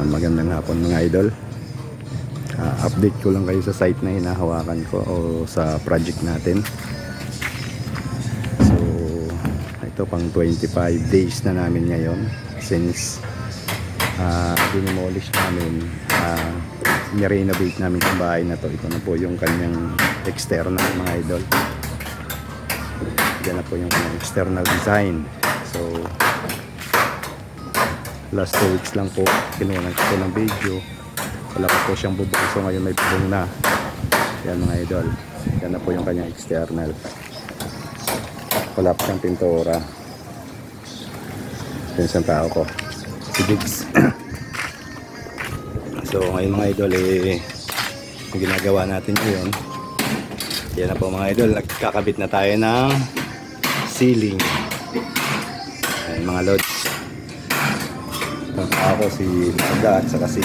Magandang hapon mga idol. Update ko lang kayo sa site na hinahawakan ko o sa project natin. So ito pang 25 days na namin ngayon since dinimolish namin, ni-renovate namin yung bahay na to. Ito na po yung kanyang external mga idol. Yan na po yung kanyang external design. So last 2 weeks lang po kinuha ko ng video, wala pa po siyang bubong, so ngayon may bubong na. Yan mga idol, yan na po yung kanyang external, wala pa siyang pintura. Yan isang tao ko, si Diggs. So ngayon mga idol, yung ginagawa natin ngayon, yan na po mga idol, nagkakabit na tayo ng ceiling. Ayan mga lods, ako si Maga at saka si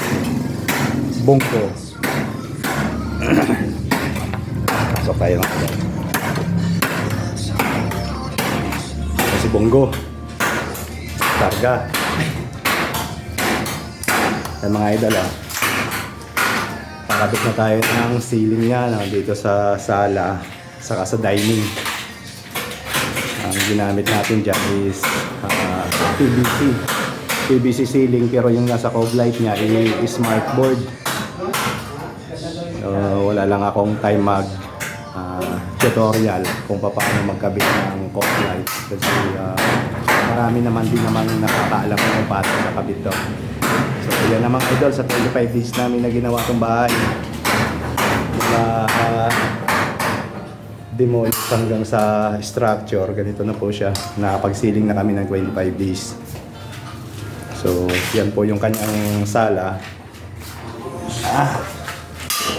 Bongko. So tayo lang ako. Si Bongo Targa. Yan mga idol, pakabit na tayo ng ceiling niya dito sa sala saka sa dining. Ang ginamit natin dyan is PVC ceiling, pero yung nasa cove light niya ay smart board. Wala lang akong time mag tutorial kung paano magkabit ng cove light kasi marami naman din naman nakakaalam kung paano nakabit to. So yan na mga idol, sa 25 days namin na ginawa itong bahay, demolish hanggang sa structure, ganito na po siya. Nakapag-ceiling na kami ng 25 days. So, yan po yung kanyang sala.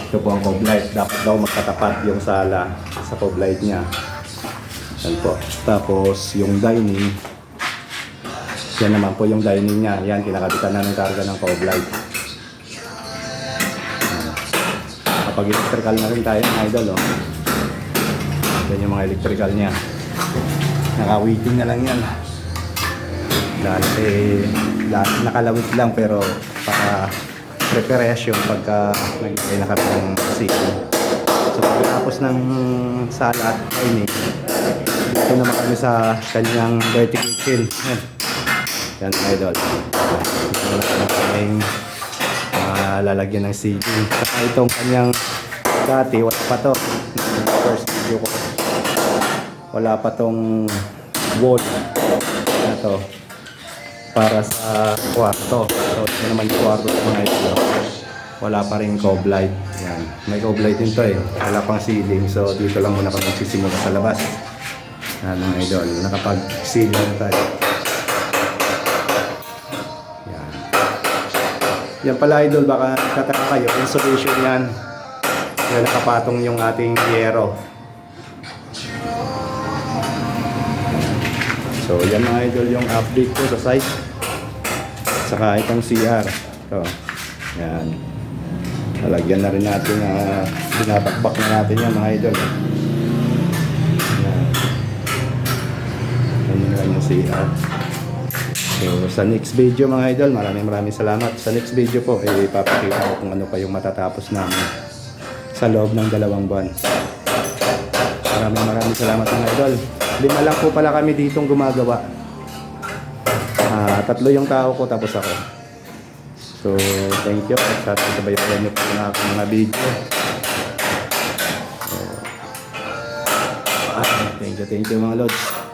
Ito po ang cove light. Dapat daw magkatapat yung sala sa cove light niya. Yan po. Tapos, yung dining. Yan naman po yung dining niya. Yan, kinakabitan na ng karga ng cove light. Kapag electrical na rin tayo, mga idol, yan yung mga electrical niya. Naka-waiting na lang yan. Dahil nakalawit lang, pero para preparation pagka naglagay na kami ng ceiling. So pagkatapos ng sala at dining, dito naman kami sa kanyang dirty kitchen. Yan idol, dito naman kami lalagyan ng ceiling. Saka itong kanyang dati, wala pa to, first video ko, wala pa tong wall na to para sa kwarto. So ito naman yung kwarto mga ito, wala pa rin cove light. Yan, may cove light din to wala pang ceiling. So dito lang muna kami magsisimula sa labas. Yan mga idol, nakapag ceiling na tayo. Yan, yan pala idol, baka kataka kayo, insulation yan. Yan, nakapatong yung ating yero. So yan mga idol yung update ko sa site. Saka itong CR. Ito. Yan. Nalagyan na rin natin, binabakbak na natin yan mga idol. Yan. Yan yung CR. So sa next video mga idol, maraming salamat. Sa next video po, ipapakita ko kung ano pa yung matatapos namin sa loob ng 2 buwan. Maraming salamat mga idol. 5 lang po pala kami ditong gumagawa. 3 yung tao ko, tapos ako. So, thank you. At sabayan niyo po ng aking mga video. So, thank you mga lods.